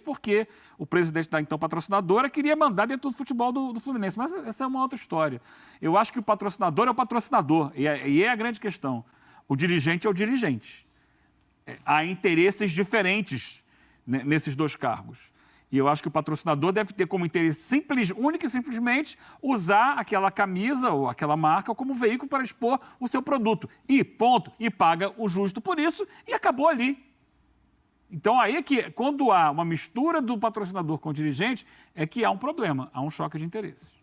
porque o presidente da então patrocinadora queria mandar dentro do futebol do Fluminense. Mas essa é uma outra história. Eu acho que o patrocinador é o patrocinador, e é a grande questão. O dirigente é o dirigente. Há interesses diferentes nesses dois cargos. E eu acho que o patrocinador deve ter como interesse único e simplesmente usar aquela camisa ou aquela marca como veículo para expor o seu produto. E ponto. E paga o justo por isso e acabou ali. Então, aí é que, quando há uma mistura do patrocinador com o dirigente, é que há um problema, há um choque de interesses.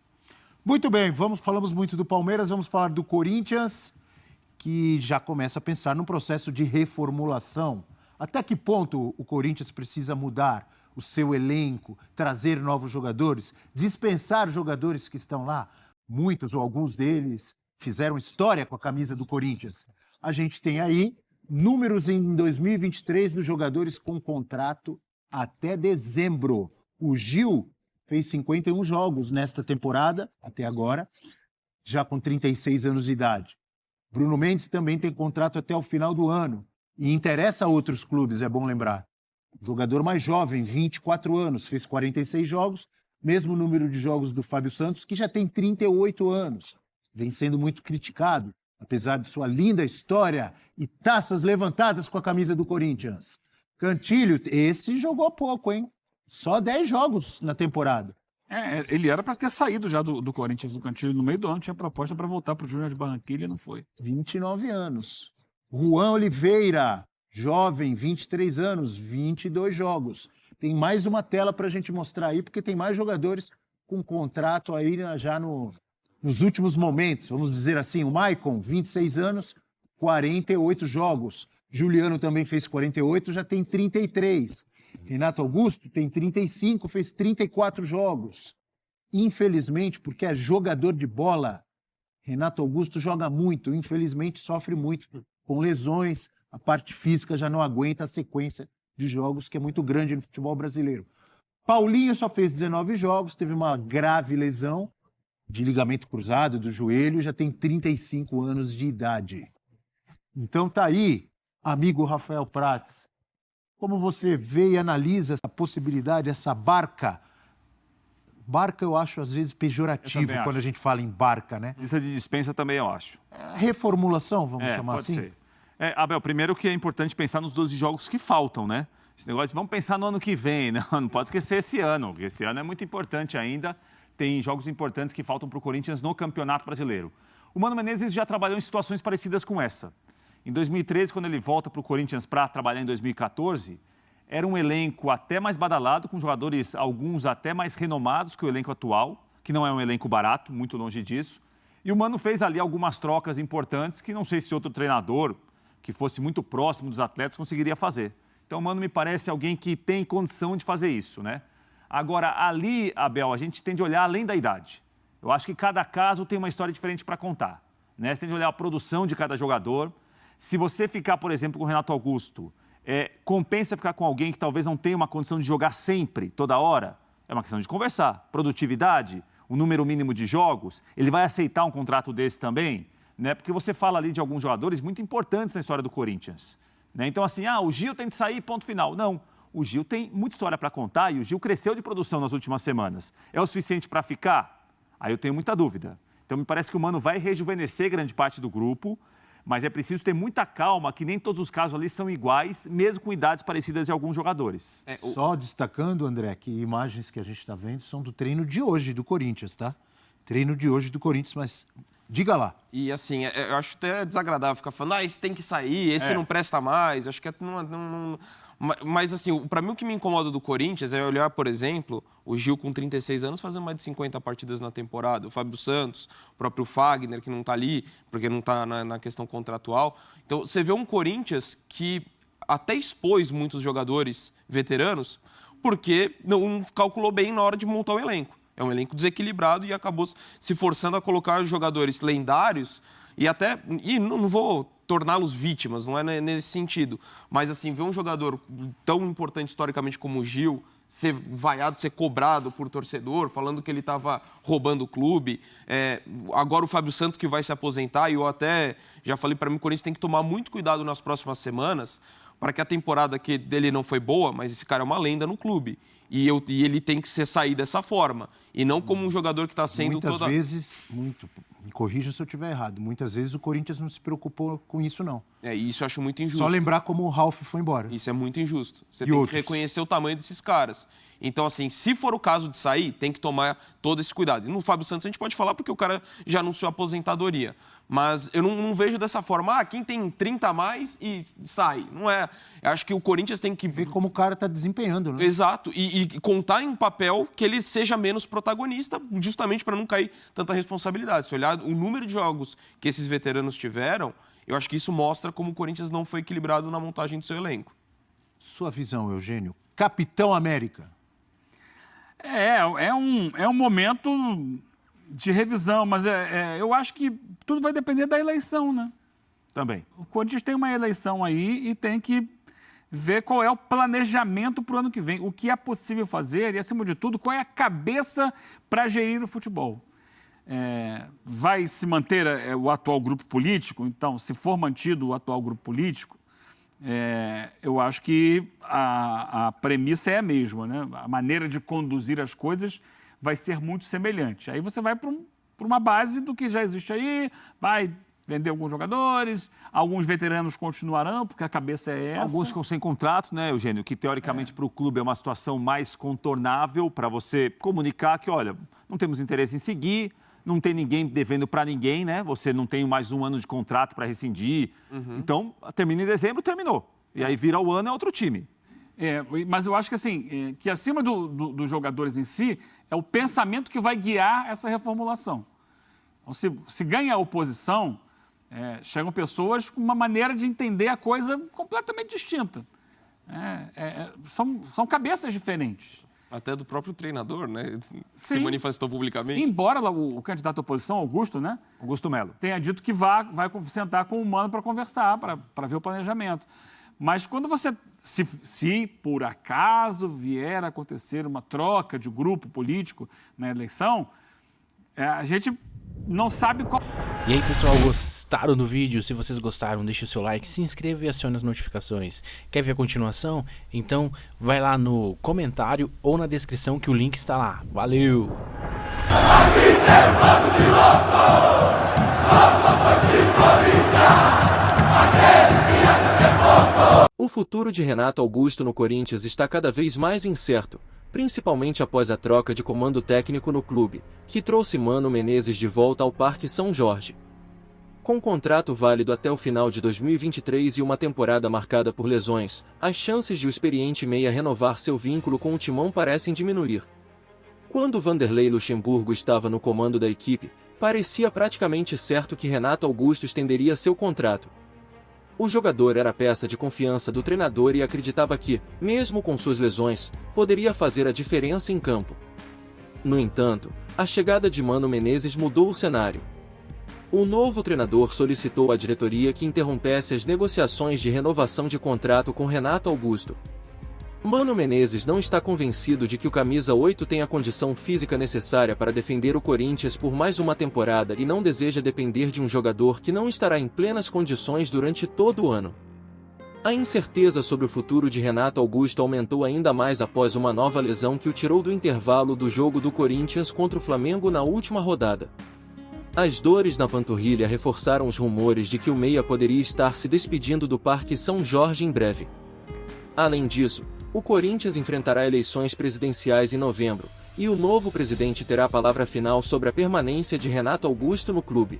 Muito bem, falamos muito do Palmeiras, vamos falar do Corinthians, que já começa a pensar num processo de reformulação. Até que ponto o Corinthians precisa mudar o seu elenco, trazer novos jogadores, dispensar jogadores que estão lá? Muitos ou alguns deles fizeram história com a camisa do Corinthians. A gente tem aí números em 2023 dos jogadores com contrato até dezembro. O Gil fez 51 jogos nesta temporada, até agora, já com 36 anos de idade. Bruno Mendes também tem contrato até o final do ano e interessa a outros clubes, é bom lembrar. O jogador mais jovem, 24 anos, fez 46 jogos, mesmo número de jogos do Fábio Santos, que já tem 38 anos. Vem sendo muito criticado, apesar de sua linda história e taças levantadas com a camisa do Corinthians. Cantilho, esse jogou pouco, hein? Só 10 jogos na temporada. Ele era para ter saído já do Corinthians, do Cantilho, no meio do ano, tinha proposta para voltar para o Júnior de Barranquilla e não foi. 29 anos. Juan Oliveira, jovem, 23 anos, 22 jogos. Tem mais uma tela para a gente mostrar aí, porque tem mais jogadores com contrato aí já nos últimos momentos, vamos dizer assim. O Maicon, 26 anos, 48 jogos. Juliano também fez 48, já tem 33. Renato Augusto tem 35, fez 34 jogos. Infelizmente, porque é jogador de bola, Renato Augusto joga muito, infelizmente sofre muito com lesões, a parte física já não aguenta a sequência de jogos que é muito grande no futebol brasileiro. Paulinho só fez 19 jogos, teve uma grave lesão de ligamento cruzado do joelho, já tem 35 anos de idade. Então tá aí, amigo Rafael Prats, como você vê e analisa essa possibilidade, essa barca? Barca eu acho às vezes pejorativo quando a gente fala em barca, né? Lista de dispensa também eu acho. Reformulação, vamos chamar pode assim? Ser. Abel, primeiro que é importante pensar nos 12 jogos que faltam, né? Esse negócio de vamos pensar no ano que vem, não pode esquecer esse ano, porque esse ano é muito importante ainda. Tem jogos importantes que faltam para o Corinthians no Campeonato Brasileiro. O Mano Menezes já trabalhou em situações parecidas com essa. Em 2013, quando ele volta para o Corinthians para trabalhar em 2014, era um elenco até mais badalado, com jogadores, alguns até mais renomados que o elenco atual, que não é um elenco barato, muito longe disso. E o Mano fez ali algumas trocas importantes que não sei se outro treinador, que fosse muito próximo dos atletas, conseguiria fazer. Então o Mano me parece alguém que tem condição de fazer isso, né? Agora, ali, Abel, a gente tem de olhar além da idade. Eu acho que cada caso tem uma história diferente para contar, né? Você tem de olhar a produção de cada jogador. Se você ficar, por exemplo, com o Renato Augusto, compensa ficar com alguém que talvez não tenha uma condição de jogar sempre, toda hora? É uma questão de conversar. Produtividade, o número mínimo de jogos, ele vai aceitar um contrato desse também? Né? Porque você fala ali de alguns jogadores muito importantes na história do Corinthians. Né? Então, assim, o Gil tem de sair, ponto final. Não, o Gil tem muita história para contar e o Gil cresceu de produção nas últimas semanas. É o suficiente para ficar? Aí eu tenho muita dúvida. Então, me parece que o Mano vai rejuvenescer grande parte do grupo, mas é preciso ter muita calma, que nem todos os casos ali são iguais, mesmo com idades parecidas em alguns jogadores. Só destacando, André, que imagens que a gente está vendo são do treino de hoje do Corinthians, tá? Treino de hoje do Corinthians, mas diga lá. E assim, eu acho até desagradável ficar falando, esse tem que sair, esse não presta mais, acho que não. Mas assim, para mim o que me incomoda do Corinthians é olhar, por exemplo, o Gil com 36 anos fazendo mais de 50 partidas na temporada, o Fábio Santos, o próprio Fagner, que não está ali, porque não está na questão contratual. Então, você vê um Corinthians que até expôs muitos jogadores veteranos, porque não calculou bem na hora de montar o elenco. É um elenco desequilibrado e acabou se forçando a colocar jogadores lendários e não vou torná-los vítimas, não é nesse sentido. Mas, assim, ver um jogador tão importante historicamente como o Gil ser vaiado, ser cobrado por torcedor, falando que ele estava roubando o clube. Agora o Fábio Santos que vai se aposentar, e eu até já falei para mim que o Corinthians tem que tomar muito cuidado nas próximas semanas, para que a temporada dele não foi boa, mas esse cara é uma lenda no clube. E ele tem que sair dessa forma. E não como um jogador que está sendo Muitas vezes, me corrija se eu estiver errado, muitas vezes o Corinthians não se preocupou com isso, não. Isso eu acho muito injusto. Só lembrar como o Ralf foi embora. Isso é muito injusto. Você tem que reconhecer o tamanho desses caras. Então, assim, se for o caso de sair, tem que tomar todo esse cuidado. E no Fábio Santos a gente pode falar porque o cara já anunciou a aposentadoria. Mas eu não vejo dessa forma, quem tem 30 a mais e sai. Não é. Eu acho que o Corinthians tem que ver como o cara está desempenhando, né? Exato. E contar em um papel que ele seja menos protagonista, justamente para não cair tanta responsabilidade. Se olhar o número de jogos que esses veteranos tiveram, eu acho que isso mostra como o Corinthians não foi equilibrado na montagem do seu elenco. Sua visão, Eugênio. Capitão América. É um momento de revisão, mas eu acho que tudo vai depender da eleição, né? Também. O Corinthians tem uma eleição aí e tem que ver qual é o planejamento para o ano que vem, o que é possível fazer e, acima de tudo, qual é a cabeça para gerir o futebol. Vai se manter o atual grupo político? Então, se for mantido o atual grupo político, eu acho que a premissa é a mesma, né? A maneira de conduzir as coisas vai ser muito semelhante. Aí você vai para uma base do que já existe aí, vai vender alguns jogadores, alguns veteranos continuarão, porque a cabeça é essa. Alguns ficam sem contrato, né, Eugênio? Que teoricamente para o clube é uma situação mais contornável para você comunicar que, olha, não temos interesse em seguir, não tem ninguém devendo para ninguém, né? Você não tem mais um ano de contrato para rescindir. Então, termina em dezembro, terminou. E aí vira o ano, é outro time. Mas eu acho que, assim, que acima dos jogadores em si, é o pensamento que vai guiar essa reformulação. Então, se ganha a oposição, chegam pessoas com uma maneira de entender a coisa completamente distinta. São cabeças diferentes. Até do próprio treinador, né? Se Sim. manifestou publicamente. Embora o candidato à oposição, Augusto, né? Augusto Melo. Tenha dito que vai sentar com o Mano para conversar, para ver o planejamento. Mas quando se por acaso vier a acontecer uma troca de grupo político na eleição, a gente não sabe qual... E aí, pessoal, gostaram do vídeo? Se vocês gostaram, deixe o seu like, se inscreva e acione as notificações. Quer ver a continuação? Então vai lá no comentário ou na descrição que o link está lá. Valeu! O futuro de Renato Augusto no Corinthians está cada vez mais incerto, principalmente após a troca de comando técnico no clube, que trouxe Mano Menezes de volta ao Parque São Jorge. Com contrato válido até o final de 2023 e uma temporada marcada por lesões, as chances de o experiente meia renovar seu vínculo com o timão parecem diminuir. Quando Vanderlei Luxemburgo estava no comando da equipe, parecia praticamente certo que Renato Augusto estenderia seu contrato. O jogador era peça de confiança do treinador e acreditava que, mesmo com suas lesões, poderia fazer a diferença em campo. No entanto, a chegada de Mano Menezes mudou o cenário. O novo treinador solicitou à diretoria que interrompesse as negociações de renovação de contrato com Renato Augusto. Mano Menezes não está convencido de que o camisa 8 tem a condição física necessária para defender o Corinthians por mais uma temporada e não deseja depender de um jogador que não estará em plenas condições durante todo o ano. A incerteza sobre o futuro de Renato Augusto aumentou ainda mais após uma nova lesão que o tirou do intervalo do jogo do Corinthians contra o Flamengo na última rodada. As dores na panturrilha reforçaram os rumores de que o meia poderia estar se despedindo do Parque São Jorge em breve. Além disso, o Corinthians enfrentará eleições presidenciais em novembro, e o novo presidente terá a palavra final sobre a permanência de Renato Augusto no clube.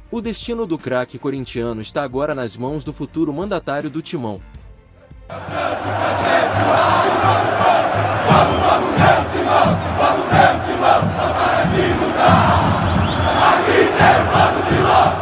O destino do craque corintiano está agora nas mãos do futuro mandatário do timão.